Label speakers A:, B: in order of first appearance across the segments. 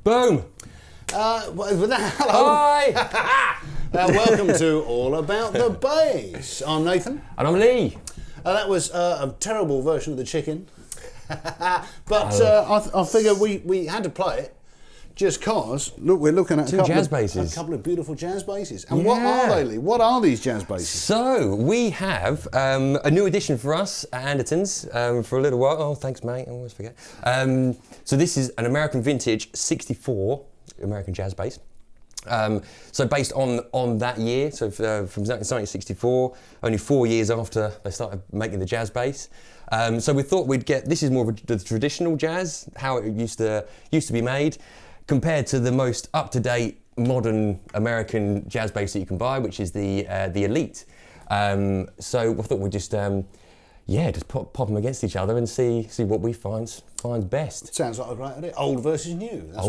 A: Boom!
B: With that, hello.
A: Hi!
B: Welcome to All About the Bass. I'm Nathan.
A: And I'm Lee.
B: That was a terrible version of the chicken. But I figure we had to play it just cause, look, we're looking at
A: a couple
B: of beautiful jazz basses. And what are they, Lee? What are these jazz basses?
A: So, we have a new addition for us at Andertons for a little while. Oh, thanks, mate. I always forget. So this is an American vintage 64 American jazz bass. So based on that year, so from 1964, only 4 years after they started making the jazz bass. So we thought we'd get, this is more of the traditional jazz, how it used to be made, compared to the most up-to-date modern American jazz bass that you can buy, which is the Elite. So I thought we'd just pop them against each other and see what we find best.
B: Sounds like a great idea. Old versus new.
A: That's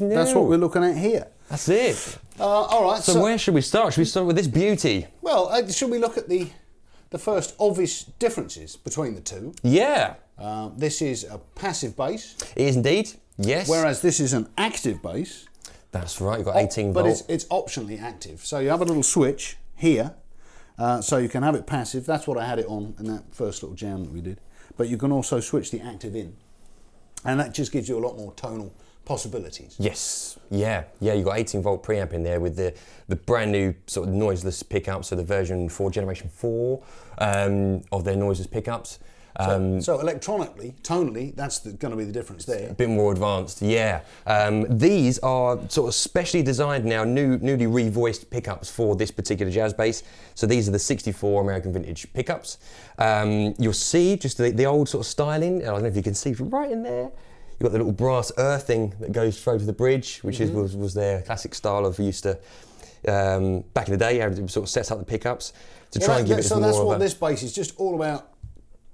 A: new.
B: That's what we're looking at here.
A: That's it.
B: All right.
A: So where should we start? Should we start with this beauty?
B: Well, should we look at the first obvious differences between the two?
A: Yeah.
B: This is a passive bass.
A: It is indeed. Yes.
B: Whereas this is an active bass.
A: That's right. You've got 18
B: but
A: volt.
B: But it's optionally active. So you have a little switch here. So you can have it passive. That's what I had it on in that first little jam that we did. But you can also switch the active in. And that just gives you a lot more tonal possibilities.
A: Yes, yeah. You've got 18 volt preamp in there with the brand new sort of noiseless pickups, so the version 4, generation 4 of their noiseless pickups.
B: So electronically, tonally, that's going to be the difference there.
A: A bit more advanced, yeah. These are sort of specially designed now, newly revoiced pickups for this particular jazz bass. So these are the 64 American vintage pickups. You'll see just the old sort of styling. I don't know if you can see right in there. You've got the little brass earthing that goes through to the bridge, which was their classic style of used to, back in the day, it sort of sets up the pickups to try and give it
B: so
A: more
B: that's
A: of
B: what this bass is just all about.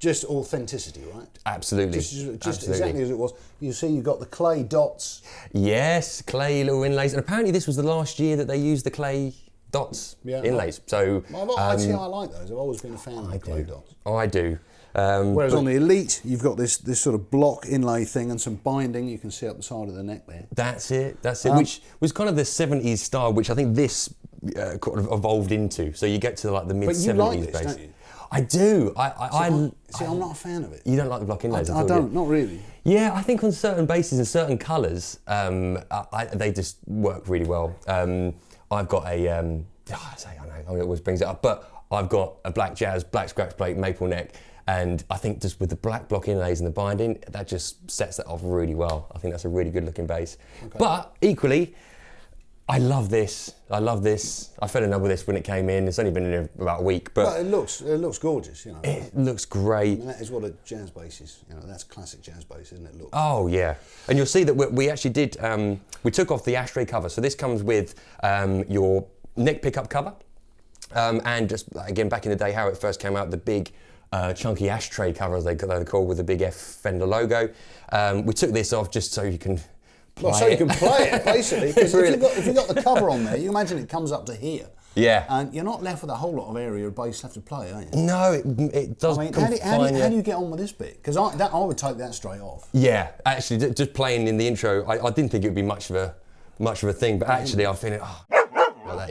B: Just authenticity, right?
A: Absolutely.
B: Just
A: Absolutely.
B: Exactly as it was. You see, you've got the clay dots.
A: Yes, clay little inlays. And apparently this was the last year that they used the clay dots inlays. So
B: I like those. I've always been a fan of the clay dots.
A: I do.
B: Whereas on the Elite, you've got this sort of block inlay thing and some binding you can see up the side of the neck there.
A: That's it. Which was kind of the 70s style, which I think this kind of evolved into. So you get to like the mid 70s
B: But you like this,
A: base.
B: don't you?
A: I do.
B: I'm not a fan of it.
A: You don't like the block inlays?
B: I don't, not really.
A: Yeah, I think on certain bases and certain colours, they just work really well. I've got a, I know, it always brings it up, but I've got a black jazz, black scratch plate, maple neck, and I think just with the black block inlays and the binding, that just sets that off really well. I think that's a really good looking bass. Okay. But equally, I love this. I love this. I fell in love with this when it came in. It's only been in here about a week, but
B: well, it looks gorgeous, you know.
A: it looks great.
B: I mean, that is what a jazz bass is. You know, that's classic jazz bass, isn't it?
A: Oh yeah, and you'll see that we actually did. We took off the ashtray cover, so this comes with your neck pickup cover, and just again back in the day how it first came out, the big chunky ashtray cover as they're called with the big Fender logo. We took this off just so you can.
B: Well, so you can play it, basically. Because if you've got the cover on there, you imagine it comes up to here.
A: Yeah.
B: And you're not left with a whole lot of area of bass left to play, are you?
A: No, it does.
B: I mean, how do you get on with this bit? Because I would take that straight off.
A: Yeah, actually, just playing in the intro, I didn't think it would be much of a thing, but actually, I feel it. Oh, well, that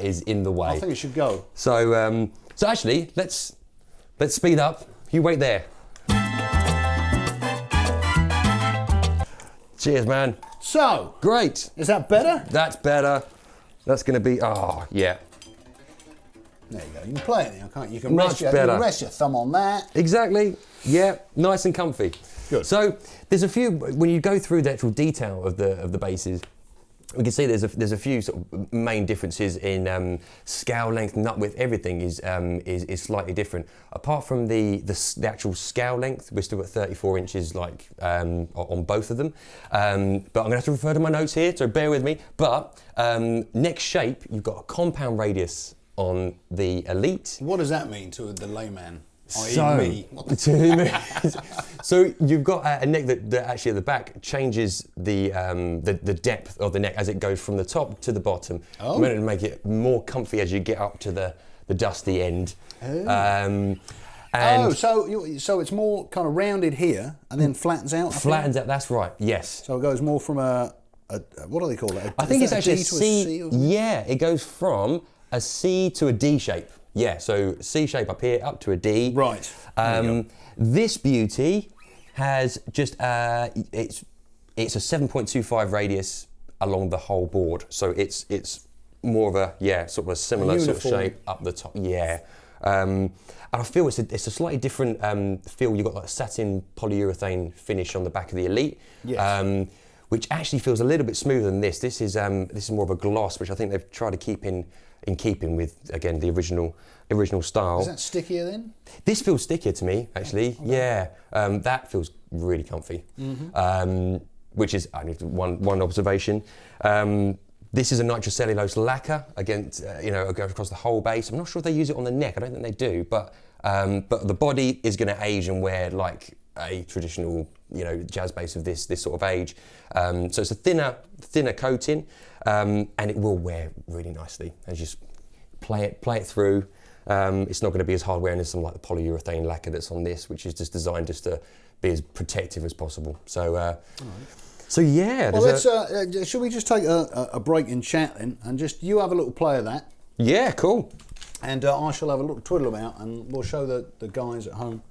A: is in the way.
B: I think it should go.
A: So actually, let's speed up. You wait there. Cheers, man.
B: So,
A: great.
B: Is that better?
A: That's better. That's going to be, oh, yeah.
B: There you go. You can play it now, can't you? You can
A: Much
B: rest
A: better.
B: your thumb on that.
A: Exactly. Yeah, nice and comfy.
B: Good.
A: So there's a few, when you go through the actual detail of the basses, we can see there's a few sort of main differences in scale length, nut width. Everything is slightly different. Apart from the actual scale length, we're still at 34 inches, like on both of them. But I'm gonna have to refer to my notes here, so bear with me. But neck shape, you've got a compound radius on the Elite.
B: What does that mean to the layman?
A: So,
B: me.
A: So you've got a neck that actually at the back changes the depth of the neck as it goes from the top to the bottom.
B: Oh.
A: I'm going to make it more comfy as you get up to the dusty end.
B: Oh. So it's more kind of rounded here and then flattens out?
A: Flattens out, that's right, yes.
B: So it goes more from a what do they call it?
A: I think it's actually
B: a D to a C or something?
A: yeah, it goes from a C to a D shape. Yeah, so C shape up here, up to a D.
B: Right.
A: This beauty has just, it's a 7.25 radius along the whole board. So it's more of a, sort of a similar sort of shape up the top. Yeah. And I feel it's a slightly different feel. You've got like a satin polyurethane finish on the back of the Elite.
B: Yes.
A: Which actually feels a little bit smoother than this. This is more of a gloss, which I think they've tried to keep in keeping with, again, the original style.
B: Is that stickier then?
A: This feels stickier to me, actually. Okay. Yeah, that feels really comfy. Mm-hmm. Which is only one observation. This is a nitrocellulose lacquer, against goes across the whole bass. I'm not sure if they use it on the neck. I don't think they do, but the body is going to age and wear like a traditional, jazz bass of this sort of age. So it's a thinner coating, and it will wear really nicely as you play it through. It's not going to be as hard wearing as some like the polyurethane lacquer that's on this, which is just designed just to be as protective as possible. So, so yeah.
B: Well, should we just take a break in chat then, and just you have a little play of that?
A: Yeah, cool.
B: And I shall have a little twiddle about, and we'll show the guys at home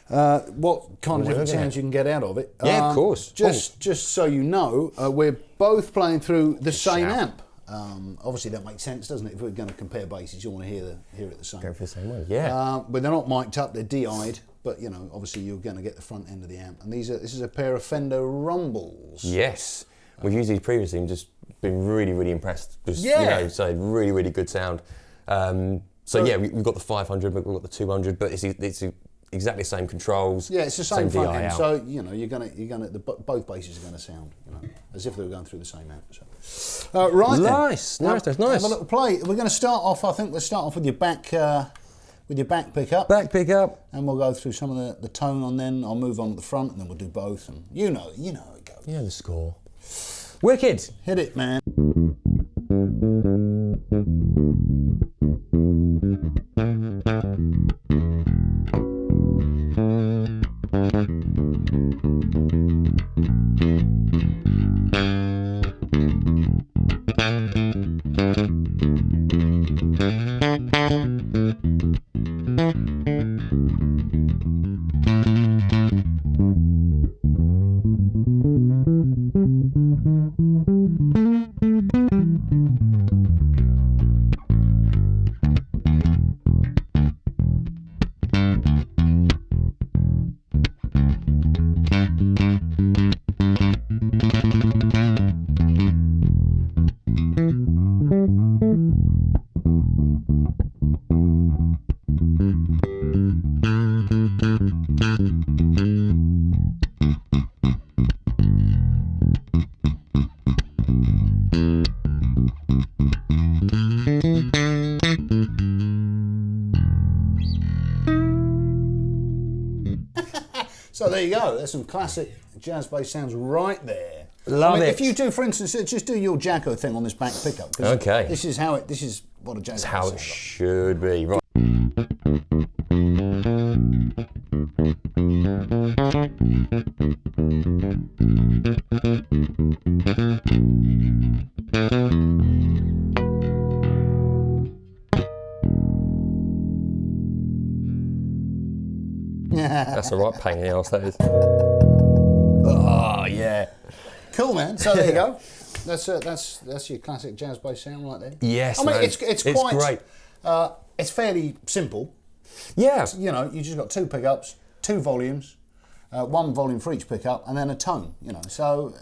B: what kind of different sounds you can get out of it.
A: Yeah, of course.
B: Just so you know, we're both playing through the same amp. Obviously that makes sense, doesn't it? If we're going to compare basses, you want to hear it the same.
A: Go for the same one, yeah.
B: But they're not mic'd up; they're DI'd. But obviously you're going to get the front end of the amp. And this is a pair of Fender Rumbles.
A: Yes, we've used these previously and just been really, really impressed. Just, so really, really good sound. So yeah, we've got the 500, we've got the 200, but it's exactly the same controls.
B: Yeah, it's the same front end.
A: out.
B: So you're gonna both basses are going to sound as if they were going through the same amp. So. Right.
A: Nice.
B: Then.
A: Nice.
B: Have a little play. We're going to start off. I think we'll start off with your back. With your back pickup.
A: Back pickup.
B: And we'll go through some of the tone on then. I'll move on to the front and then we'll do both. And you know how it goes.
A: Yeah, the score. Wicked.
B: Hit it, man. So there you go. There's some classic jazz bass sounds right there.
A: Love it.
B: If you do, for instance, just do your Jacko thing on this back pickup.
A: Okay.
B: This is what a jazz bass
A: How
B: sounds
A: it
B: like.
A: should be. Right. That's a right pain in the arse, that is. Oh, yeah.
B: Cool, man. So there you go. That's your classic jazz bass sound right there.
A: Yes,
B: I mean,
A: man.
B: it's quite
A: great.
B: It's fairly simple.
A: Yeah.
B: You know, you just got 2 pickups, 2 volumes, 1 volume for each pickup, and then a tone. You know, so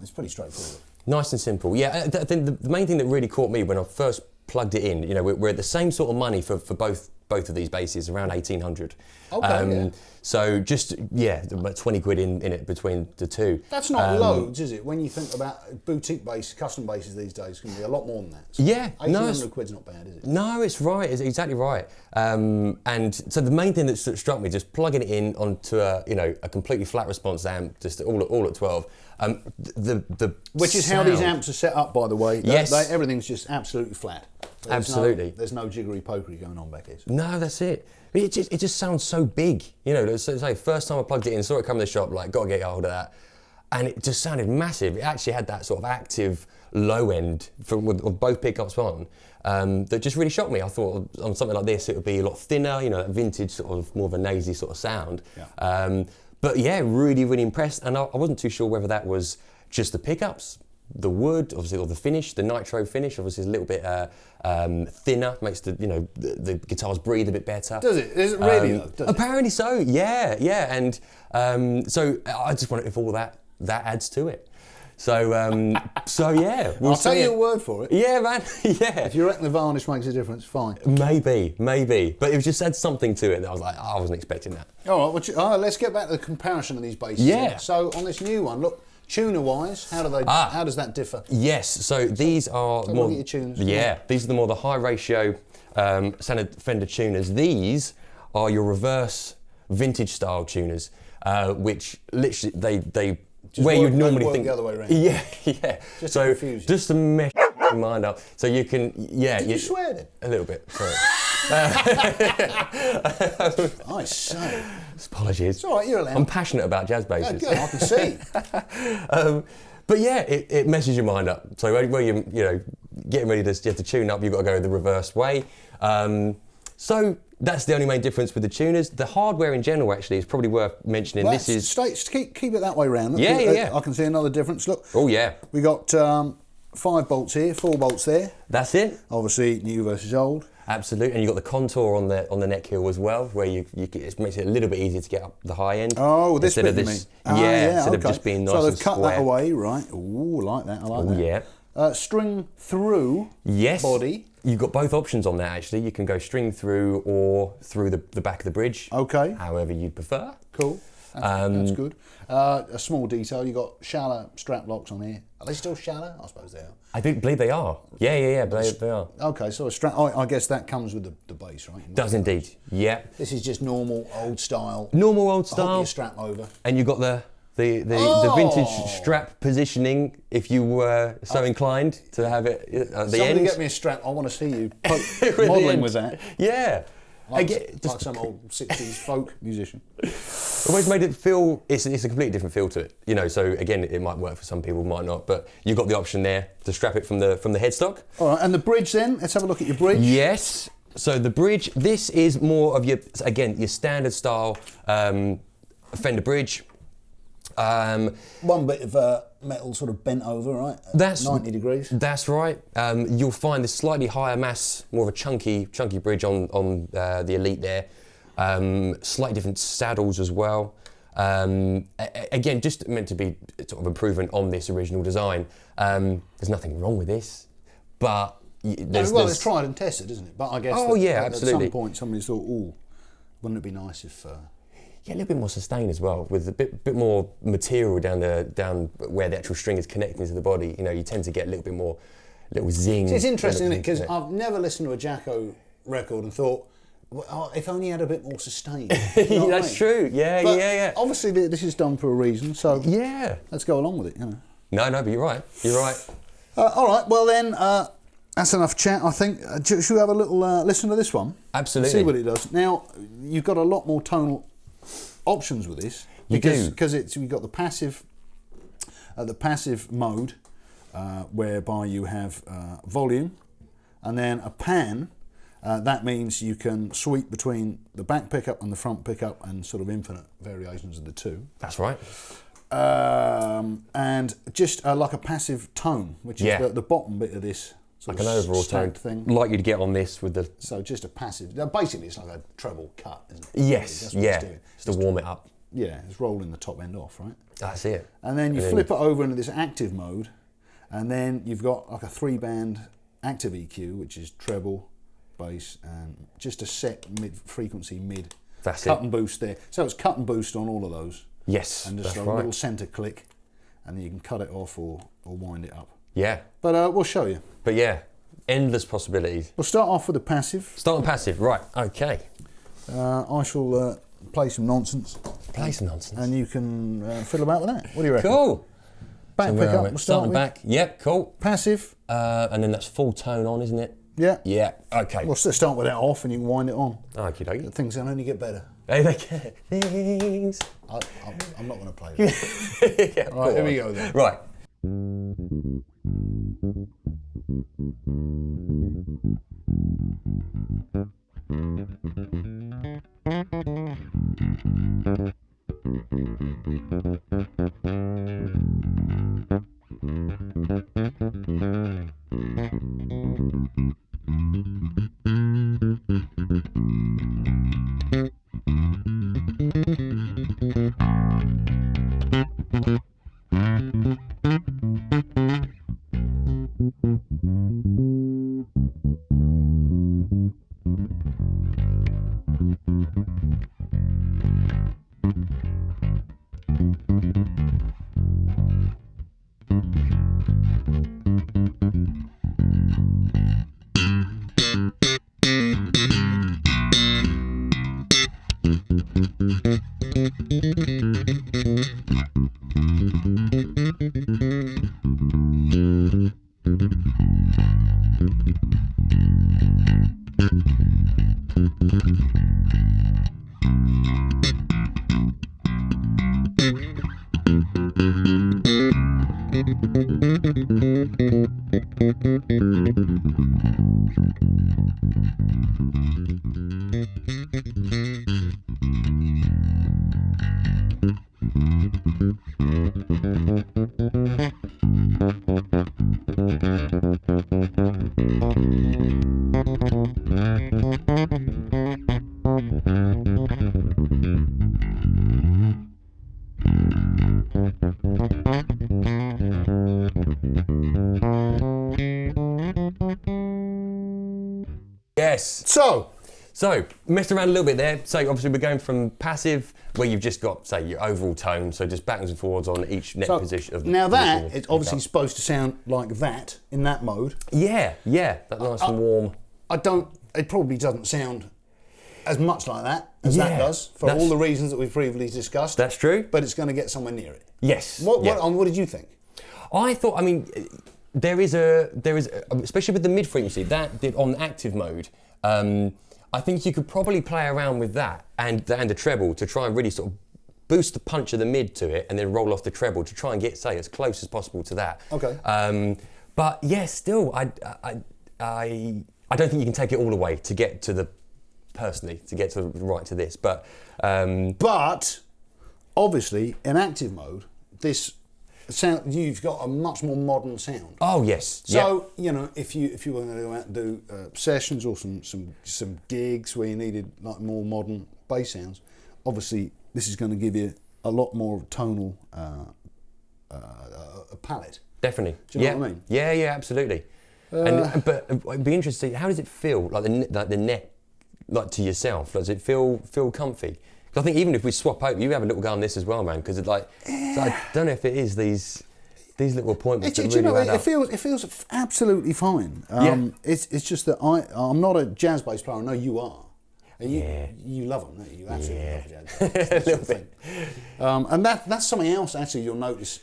B: it's pretty straightforward.
A: Nice and simple. Yeah, I think the main thing that really caught me when I first plugged it in, we're at the same sort of money for both of these basses, around 1,800.
B: Okay, yeah.
A: So just, about 20 quid in it between the two.
B: That's not loads, is it? When you think about boutique bass, custom basses these days can be a lot more than that. So
A: Yeah,
B: 1,800 quid's not bad, is it?
A: No, it's right. It's exactly right. And so the main thing that struck me, just plugging it in onto a completely flat response amp, just all at 12.
B: Which is how these amps are set up, by the way.
A: Yes.
B: Everything's just absolutely flat.
A: Absolutely.
B: There's no jiggery pokery going on back here.
A: No, that's it. It just sounds so big. So it's like first time I plugged it in, saw it come in the shop, like got to get a hold of that, and it just sounded massive. It actually had that sort of active low end with both pickups on that just really shocked me. I thought on something like this it would be a lot thinner, that vintage sort of more of a nasy sort of sound.
B: Yeah.
A: But yeah, really, really impressed, and I wasn't too sure whether that was just the pickups, the wood, obviously, or the finish, the nitro finish, obviously is a little bit thinner, makes the guitars breathe a bit better.
B: Does it? Is it really? Does
A: apparently so, yeah, and so I just wonder if all that adds to it. So yeah,
B: I'll take your word for it.
A: Yeah, man, yeah.
B: If you reckon the varnish makes a difference, fine.
A: Maybe, but it just had something to it that I was like, I wasn't expecting that.
B: All right, let's get back to the comparison of these basses.
A: Yeah.
B: So on this new one, look, tuner-wise, how does that differ?
A: Yes, so these are
B: So
A: more.
B: look at your tunes.
A: Yeah, these are the high ratio standard Fender tuners. These are your reverse vintage style tuners, which literally they
B: Just
A: where
B: work-
A: you'd normally
B: work
A: think
B: the other way around.
A: Yeah.
B: Just to
A: So
B: confuse you.
A: just to mess your mind up, so you can
B: Did you swear then?
A: a little bit. Sorry.
B: I say.
A: Apologies.
B: It's all right, you're allowed.
A: I'm passionate about jazz
B: Yeah,
A: basses.
B: good, I can see.
A: But yeah, it messes your mind up. So where you getting ready to tune up, you've got to go the reverse way. So that's the only main difference with the tuners. The hardware in general actually is probably worth mentioning.
B: Well,
A: This is
B: keep it that way round. Look,
A: Yeah.
B: I can see another difference. Look.
A: Oh yeah,
B: We got 5 bolts here, 4 bolts there.
A: that's it.
B: Obviously, new versus old.
A: Absolutely, and you've got the contour on the neck heel as well, where it makes it a little bit easier to get up the high end.
B: Oh, this
A: instead
B: bit
A: of
B: you
A: this,
B: mean?
A: instead of
B: okay.
A: just being nice
B: So
A: and
B: they've cut
A: square.
B: that away, right? Ooh, like that. I like
A: Oh
B: that.
A: yeah.
B: String through
A: Yes.
B: body.
A: You've got both options on that actually. You can go string through or through the back of the bridge.
B: Okay.
A: However you'd prefer.
B: Cool. That's good. A small detail, you got shallow strap locks on here. Are they still shallow? I suppose they are.
A: I believe they are. Yeah, they are.
B: Okay, so a strap. I guess that comes with the bass, right?
A: Does indeed. Yeah.
B: This is just normal old style.
A: Normal old
B: I hope
A: style.
B: you strap over.
A: And you've got the
B: Oh!
A: vintage strap positioning if you were so inclined to have it at the
B: Somebody
A: end.
B: get me a strap. I want to see you
A: With the
B: modelling
A: end.
B: with that.
A: Yeah.
B: Like some old 60s folk musician.
A: Always made it feel, it's a completely different feel to it. So again, it might work for some people, might not, but you've got the option there to strap it from the headstock.
B: All right, and the bridge then? Let's have a look at your bridge.
A: Yes. So the bridge, this is more of your standard style Fender bridge.
B: One bit of metal sort of bent over, right? At
A: That's
B: 90 degrees.
A: That's right. You'll find the slightly higher mass, more of a chunky bridge on the Elite there. Slightly different saddles as well. Again, just meant to be sort of improvement on this original design. There's nothing wrong with this, but
B: It's tried and tested, isn't it? But I guess
A: absolutely.
B: at some point somebody thought, "Oh, wouldn't it be nice if?"
A: Yeah, a little bit more sustain as well, with a bit more material down where the actual string is connecting to the body. You tend to get a little bit more, little zing.
B: See, it's interesting, isn't it? Because I've never listened to a Jacko record and thought Well, if only had a bit more sustain. You know
A: That's true. Yeah,
B: but
A: yeah.
B: Obviously, this is done for a reason, so
A: Yeah.
B: let's go along with it. You know.
A: No, but you're right. You're right.
B: All right. Well then, that's enough chat. I think. Should we have a little listen to this one?
A: Absolutely.
B: See what it does. Now you've got a lot more tonal options with this. Because you've got the passive mode, whereby you have volume, and then a pan. That means you can sweep between the back pickup and the front pickup, and sort of infinite variations of the two.
A: That's right.
B: And just like a passive tone, which is the bottom bit of this. Sort
A: like
B: of
A: an overall tone
B: thing.
A: Like you'd get on this with the...
B: So just a passive... Basically, it's like a treble cut, isn't it?
A: Yes,
B: That's what
A: yeah.
B: It's doing.
A: Just to warm it up.
B: Yeah, it's rolling the top end off, right?
A: That's it.
B: And then you flip it over into this active mode, and then you've got like a 3-band active EQ, which is treble, bass, and just a set frequency mid.
A: That's
B: cut and boost there. So it's cut and boost on all of those.
A: Yes,
B: and just
A: that's
B: a
A: right.
B: little centre click, and then you can cut it off or wind it up.
A: Yeah.
B: But we'll show you.
A: But yeah, endless possibilities.
B: We'll start off with the passive.
A: Start on passive, right, okay.
B: I shall play some nonsense.
A: Play some nonsense.
B: And you can fiddle about with that. What do you reckon?
A: Cool.
B: Back
A: So
B: pickup, we'll start with.
A: back, yep, cool.
B: Passive.
A: And then that's full tone on, isn't it?
B: Yeah.
A: Yeah, okay.
B: We'll start with that off and you can wind it on.
A: Okie dokie.
B: Things can only get better.
A: Hey, they get things.
B: I'm not going to play that.
A: Yeah,
B: Right, here we go then.
A: Right. Yes. So, messed around a little bit there. So obviously we're going from passive, where you've just got, say, your overall tone, so just backwards and forwards on each neck position. Of
B: now that,
A: position
B: it's obviously supposed to sound like that, in that mode.
A: Yeah, that nice and warm.
B: It probably doesn't sound as much like that as that does, for all the reasons that we've previously discussed.
A: That's true.
B: But it's going to get somewhere near it.
A: Yes.
B: What did you think?
A: I thought, I mean, there is especially with the mid frequency, on active mode, I think you could probably play around with that and the treble to try and really sort of boost the punch of the mid to it and then roll off the treble to try and get, say, as close as possible to that.
B: Okay.
A: But yeah, still, I don't think you can take it all away to get to right to this. But
B: obviously, in active mode, this sound, you've got a much more modern sound.
A: Oh yes.
B: So if you were going to go out and do sessions or some gigs where you needed like more modern bass sounds, obviously this is going to give you a lot more tonal palette.
A: Definitely.
B: Do you know what I mean?
A: Yeah, absolutely. But it'd be interesting. How does it feel? Like the neck, like to yourself. Does it feel comfy? Because I think even if we swap out, you have a little go on this as well, man. Because so I don't know if it is these little appointments that really add up.
B: It feels absolutely fine. It's just that I'm not a jazz bass player. I know you are. You love them, don't you? You absolutely love jazz.
A: A little bit.
B: And that's something else, actually, you'll notice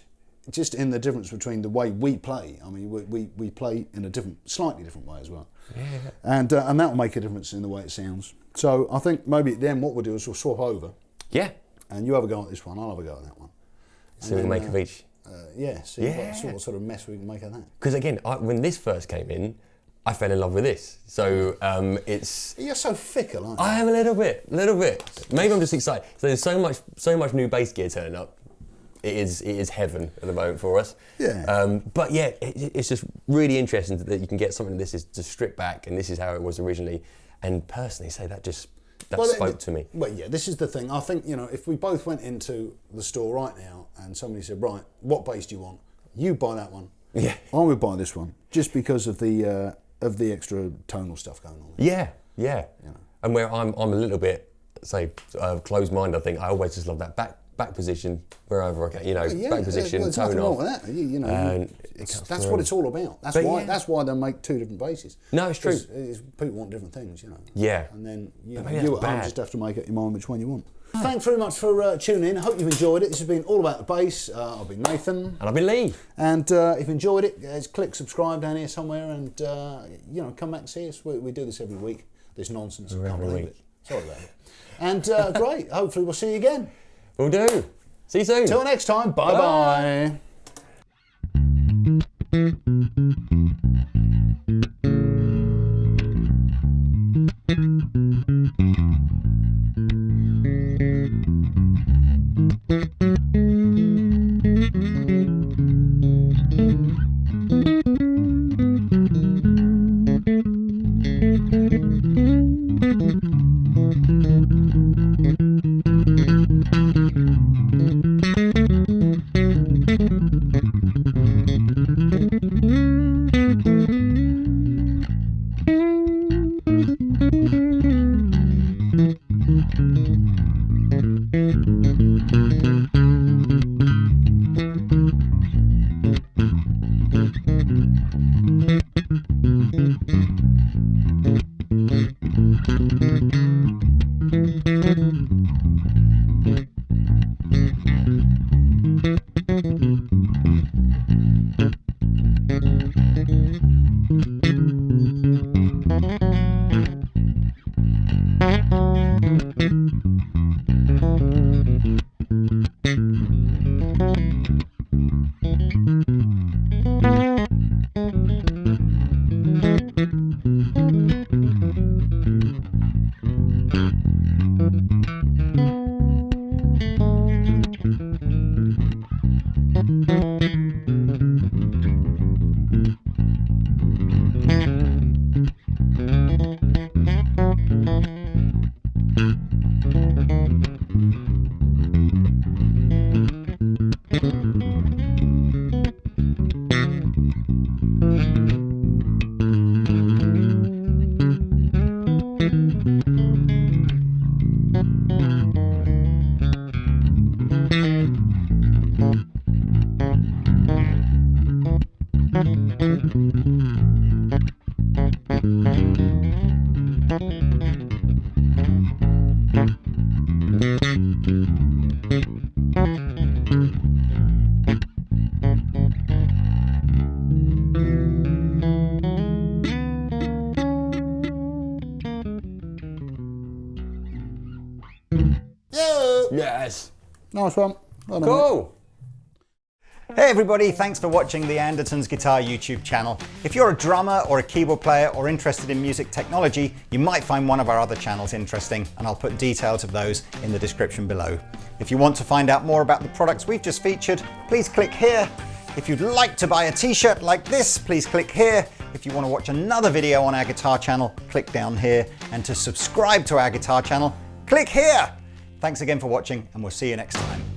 B: just in the difference between the way we play. I mean, we play in a slightly different way as well.
A: Yeah.
B: And that will make a difference in the way it sounds. So I think maybe then what we'll do is we'll swap over.
A: Yeah.
B: And you have a go at this one, I'll have a go at that one.
A: So we can make of each.
B: See what sort of mess we can make of that.
A: Because again, when this first came in, I fell in love with this. So it's...
B: You're so fickle, aren't you?
A: I am a little bit. Maybe I'm just excited. So there's so much new bass gear turning up. It is heaven at the moment for us.
B: Yeah.
A: But yeah, it's just really interesting that you can get something this is just stripped back, and this is how it was originally. And personally, that spoke to me.
B: Well, yeah, this is the thing. I think, if we both went into the store right now and somebody said, right, what bass do you want? You buy that one.
A: Yeah.
B: I would buy this one just because of the extra tonal stuff going on.
A: Yeah. And where I'm a little bit, closed mind, I think I always just love that back position wherever I can, back position,
B: there's
A: tone
B: nothing
A: off.
B: wrong with that. That's what it's all about. That's why they make two different basses.
A: No, it's true.
B: People want different things,
A: Yeah.
B: And then you at
A: that's
B: home
A: bad.
B: just have to make up your mind which one you want. Thanks very much for tuning in. I hope you've enjoyed it. This has been all about the bass. I've been Nathan.
A: And I've been Lee.
B: And if you've enjoyed it, click subscribe down here somewhere, and come back and see us. We do this every week. This nonsense. I can't believe it. Sorry about it. And great. Hopefully we'll see you again.
A: Will do. See you soon.
B: Till next time. Bye.
A: Yes.
B: Nice one. Well done,
A: Cool.
C: Hey everybody, thanks for watching the Andertons Guitar YouTube channel. If you're a drummer or a keyboard player or interested in music technology, you might find one of our other channels interesting, and I'll put details of those in the description below. If you want to find out more about the products we've just featured, please click here. If you'd like to buy a t-shirt like this, please click here. If you want to watch another video on our guitar channel, click down here. And to subscribe to our guitar channel, click here. Thanks again for watching, and we'll see you next time.